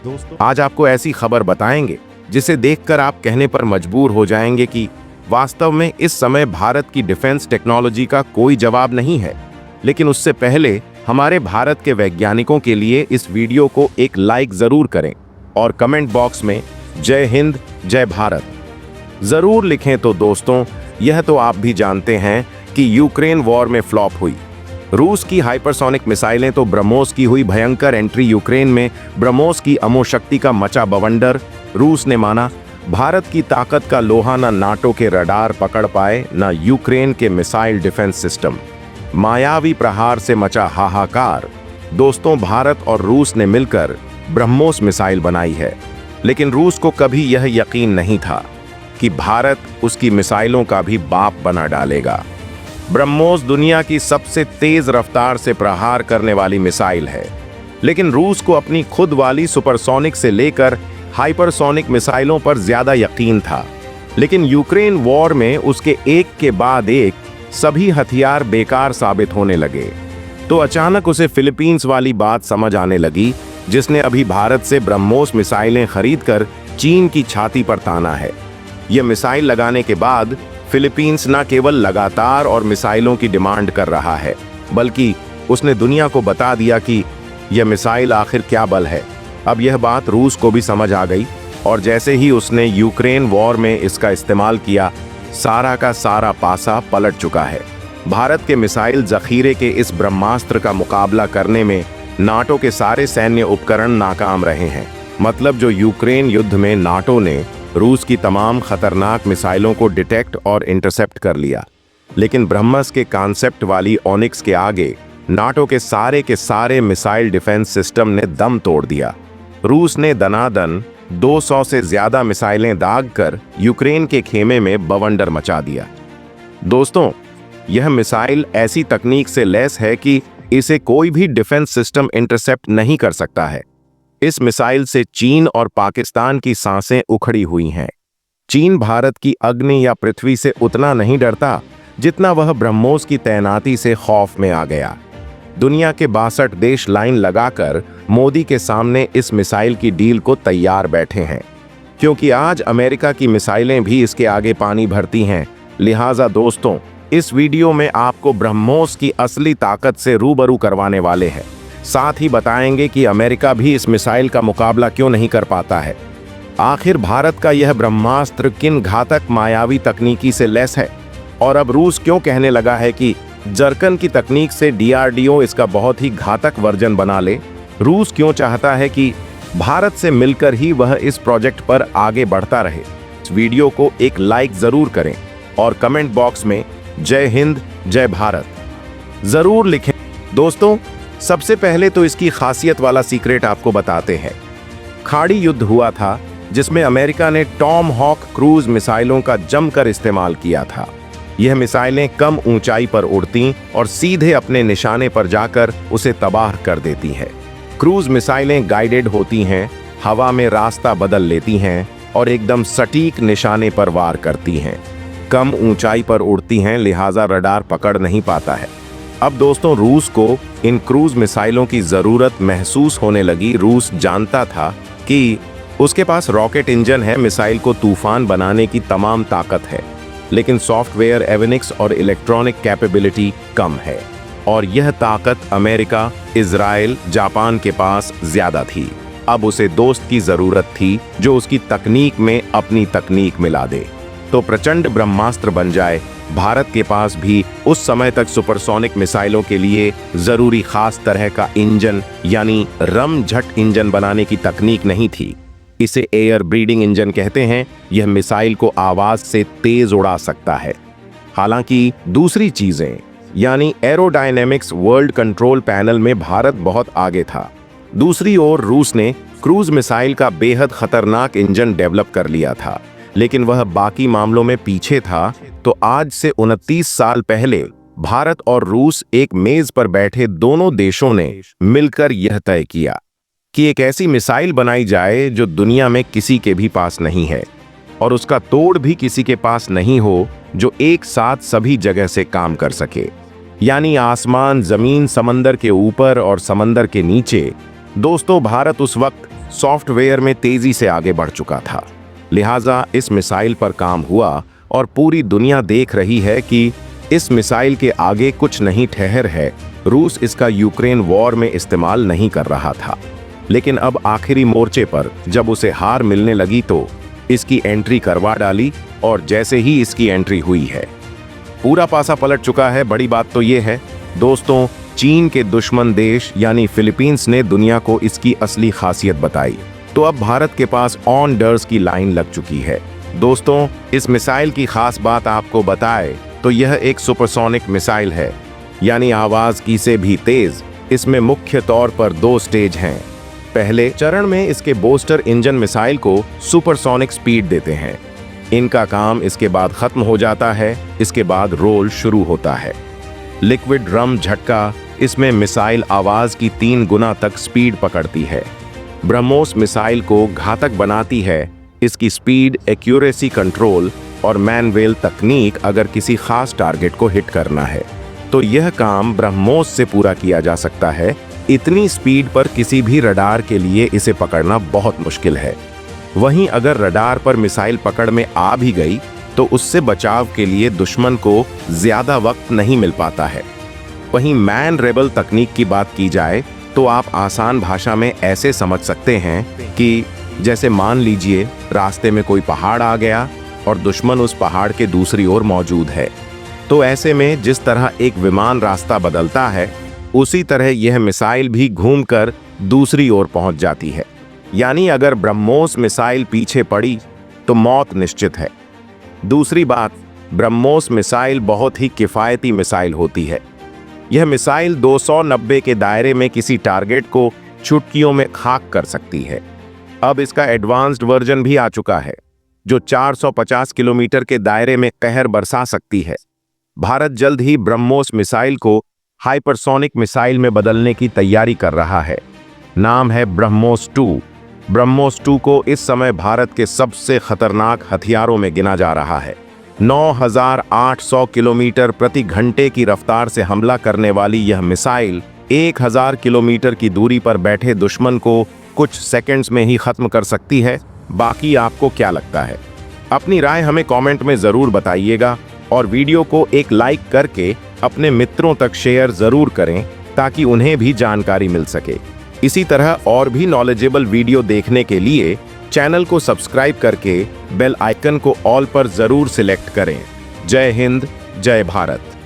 दोस्तों आज आपको ऐसी खबर बताएंगे जिसे देखकर आप कहने पर मजबूर हो जाएंगे कि वास्तव में इस समय भारत की डिफेंस टेक्नोलॉजी का कोई जवाब नहीं है। लेकिन उससे पहले हमारे भारत के वैज्ञानिकों के लिए इस वीडियो को एक लाइक जरूर करें और कमेंट बॉक्स में जय हिंद जय भारत जरूर लिखें। तो दोस्तों, यह तो आप भी जानते हैं कि यूक्रेन वॉर में फ्लॉप हुई। रूस की हाइपरसोनिक मिसाइलें तो ब्रह्मोस की हुई भयंकर एंट्री यूक्रेन में ब्रह्मोस की अमोशक्ति का मचा बवंडर। रूस ने माना भारत की ताकत का लोहा न नाटो के रडार पकड़ पाए न यूक्रेन के मिसाइल डिफेंस सिस्टम। मायावी प्रहार से मचा हाहाकार। दोस्तों, भारत और रूस ने मिलकर ब्रह्मोस मिसाइल बनाई है, लेकिन रूस को कभी यह यकीन नहीं था कि भारत उसकी मिसाइलों का भी बाप बना डालेगा। ब्रह्मोस दुनिया की सबसे तेज रफ्तार से प्रहार करने वाली मिसाइल है, लेकिन रूस को अपनी खुद वाली सुपरसोनिक से लेकर हाइपरसोनिक मिसाइलों पर ज्यादा यकीन था। लेकिन यूक्रेन वॉर में उसके एक के बाद एक सभी हथियार बेकार साबित होने लगे। तो अचानक उसे फिलीपींस वाली बात समझ आने लगी, जिसने अभी भारत से ब्रह्मोस मिसाइलें खरीदकर चीन की छाती पर ताना है। यह मिसाइल लगाने के बाद फिलीपींस न केवल लगातार और मिसाइलों की डिमांड कर रहा है, बल्कि उसने दुनिया को बता दिया कि यह मिसाइल आखिर क्या बल है। अब यह बात रूस को भी समझ आ गई और जैसे ही उसने यूक्रेन वॉर में इसका इस्तेमाल किया, सारा का सारा पासा पलट चुका है। भारत के मिसाइल जखीरे के इस ब्रह्मास्त्र का मुकाबला करने में नाटो के सारे सैन्य उपकरण नाकाम रहे हैं। मतलब जो यूक्रेन युद्ध में नाटो ने रूस की तमाम खतरनाक मिसाइलों को डिटेक्ट और इंटरसेप्ट कर लिया, लेकिन ब्रह्मस के कॉन्सेप्ट वाली ओनिक्स के आगे नाटो के सारे मिसाइल डिफेंस सिस्टम ने दम तोड़ दिया। रूस ने दनादन 200 से ज्यादा मिसाइलें दागकर यूक्रेन के खेमे में बवंडर मचा दिया। दोस्तों, यह मिसाइल ऐसी तकनीक से लैस है कि इसे कोई भी डिफेंस सिस्टम इंटरसेप्ट नहीं कर सकता है। इस मिसाइल से चीन और पाकिस्तान की सांसें उखड़ी हुई हैं। चीन भारत की अग्नि या पृथ्वी से उतना नहीं डरता जितना वह ब्रह्मोस की तैनाती से खौफ में आ गया। दुनिया के 62 देश लाइन लगाकर मोदी के सामने इस मिसाइल की डील को तैयार बैठे हैं, क्योंकि आज अमेरिका की मिसाइलें भी इसके आगे पानी भरती हैं। लिहाजा दोस्तों, इस वीडियो में आपको ब्रह्मोस की असली ताकत से रूबरू करवाने वाले हैं। साथ ही बताएंगे कि अमेरिका भी इस मिसाइल का मुकाबला क्यों नहीं कर पाता है। आखिर भारत का यह ब्रह्मास्त्र किन घातक मायावी तकनीकी से लैस है, और अब रूस क्यों कहने लगा है कि जर्कन की तकनीक से डीआरडीओ इसका बहुत ही घातक वर्जन बना ले। रूस क्यों चाहता है कि भारत से मिलकर ही वह इस प्रोजेक्ट पर आगे बढ़ता रहे। इस वीडियो को एक लाइक जरूर करें और कमेंट बॉक्स में जय हिंद जय भारत जरूर लिखें। दोस्तों, सबसे पहले तो इसकी खासियत वाला सीक्रेट आपको बताते हैं। खाड़ी युद्ध हुआ था जिसमें अमेरिका ने टॉम हॉक क्रूज मिसाइलों का जमकर इस्तेमाल किया था। यह मिसाइलें कम ऊंचाई पर उड़ती और सीधे अपने निशाने पर जाकर उसे तबाह कर देती हैं। क्रूज मिसाइलें गाइडेड होती हैं, हवा में रास्ता बदल लेती हैं और एकदम सटीक निशाने पर वार करती हैं। कम ऊंचाई पर उड़ती हैं, लिहाजा रडार पकड़ नहीं पाता है। अब दोस्तों, रूस को इन क्रूज मिसाइलों की जरूरत महसूस होने लगी। रूस जानता था कि उसके पास रॉकेट इंजन है, मिसाइल को तूफान बनाने की तमाम ताकत है, लेकिन सॉफ्टवेयर एविनिक्स और इलेक्ट्रॉनिक कैपेबिलिटी कम है, और यह ताकत अमेरिका, इजराइल, जापान के पास ज्यादा थी। अब उसे दोस्त की जरूरत थी जो उसकी तकनीक में अपनी तकनीक मिला दे, तो प्रचंड ब्रह्मास्त्र बन जाए। भारत के पास भी उस समय तक सुपरसोनिक मिसाइलों के लिए जरूरी खास तरह का इंजन यानी रमझट इंजन बनाने की तकनीक नहीं थी। इसे एयर ब्रीडिंग इंजन कहते हैं। यह मिसाइल को आवाज से तेज उड़ा सकता है। हालांकि दूसरी चीजें यानी एरोडायनेमिक्स वर्ल्ड कंट्रोल पैनल में भारत बहुत आगे था। दूसरी ओर रूस ने क्रूज मिसाइल का बेहद खतरनाक इंजन डेवलप कर लिया था, लेकिन वह बाकी मामलों में पीछे था। तो आज से 29 साल पहले भारत और रूस एक मेज पर बैठे दोनों देशों ने मिलकर यह तय किया कि एक ऐसी मिसाइल बनाई जाए जो दुनिया में किसी के भी पास नहीं है और उसका तोड़ भी किसी के पास नहीं हो, जो एक साथ सभी जगह से काम कर सके, यानी आसमान, जमीन, समंदर के ऊपर और समंदर के नीचे। दोस्तों, भारत उस वक्त सॉफ्टवेयर में तेजी से आगे बढ़ चुका था। लिहाजा इस मिसाइल पर काम हुआ और पूरी दुनिया देख रही है कि इस मिसाइल के आगे कुछ नहीं ठहर है। रूस इसका यूक्रेन वॉर में इस्तेमाल नहीं कर रहा था, लेकिन अब आखिरी मोर्चे पर जब उसे हार मिलने लगी तो इसकी एंट्री करवा डाली, और जैसे ही इसकी एंट्री हुई है पूरा पासा पलट चुका है। बड़ी बात तो ये है दोस्तों, चीन के दुश्मन देश यानी फिलीपींस ने दुनिया को इसकी असली खासियत बताई, तो अब भारत के पास ऑन डर्स की लाइन लग चुकी है। दोस्तों, इस मिसाइल की खास बात आपको बताए तो यह एक सुपरसोनिक मिसाइल है, यानी आवाज की से भी तेज। इसमें मुख्य तौर पर 2 स्टेज हैं। पहले चरण में इसके बूस्टर इंजन मिसाइल को सुपरसोनिक स्पीड देते हैं। इनका काम इसके बाद खत्म हो जाता है। इसके बाद रोल शुरू होता है। लिक्विड ड्रम झटका इसमें मिसाइल आवाज की 3 गुना तक स्पीड पकड़ती है। ब्रह्मोस मिसाइल को घातक बनाती है इसकी स्पीड, एक्यूरेसी कंट्रोल और मैनवेल तकनीक। अगर किसी खास टारगेट को हिट करना है तो यह काम ब्रह्मोस से पूरा किया जा सकता है। इतनी स्पीड पर किसी भी रडार के लिए इसे पकड़ना बहुत मुश्किल है। वहीं अगर रडार पर मिसाइल पकड़ में आ भी गई तो उससे बचाव के लिए दुश्मन को ज्यादा वक्त नहीं मिल पाता है। वहीं मैन रेबल तकनीक की बात की जाए तो आप आसान भाषा में ऐसे समझ सकते हैं कि जैसे मान लीजिए रास्ते में कोई पहाड़ आ गया और दुश्मन उस पहाड़ के दूसरी ओर मौजूद है, तो ऐसे में जिस तरह एक विमान रास्ता बदलता है उसी तरह यह मिसाइल भी घूमकर दूसरी ओर पहुंच जाती है। यानी अगर ब्रह्मोस मिसाइल पीछे पड़ी तो मौत निश्चित है। दूसरी बात, ब्रह्मोस मिसाइल बहुत ही किफ़ायती मिसाइल होती है। यह मिसाइल 290 के दायरे में किसी टारगेट को चुटकियों में खाक कर सकती है। अब इसका एडवांस्ड वर्जन भी आ चुका है जो 450 किलोमीटर के दायरे में कहर बरसा सकती है। भारत जल्द ही ब्रह्मोस मिसाइल को हाइपरसोनिक मिसाइल में बदलने की तैयारी कर रहा है। नाम है ब्रह्मोस 2। ब्रह्मोस 2 को इस समय भारत के सबसे खतरनाक हथियारों में गिना जा रहा है। 9,800 किलोमीटर प्रति घंटे की रफ्तार से हमला करने वाली यह मिसाइल 1,000 किलोमीटर की दूरी पर बैठे दुश्मन को कुछ सेकंड्स में ही खत्म कर सकती है। बाकी आपको क्या लगता है? अपनी राय हमें कमेंट में जरूर बताइएगा और वीडियो को एक लाइक करके अपने मित्रों तक शेयर जरूर करें ताकि उन्हें भी जानकारी मिल सके। इसी तरह और भी नॉलेजेबल वीडियो देखने के लिए चैनल को सब्सक्राइब करके बेल आइकन को ऑल पर जरूर सिलेक्ट करें। जय हिंद, जय भारत।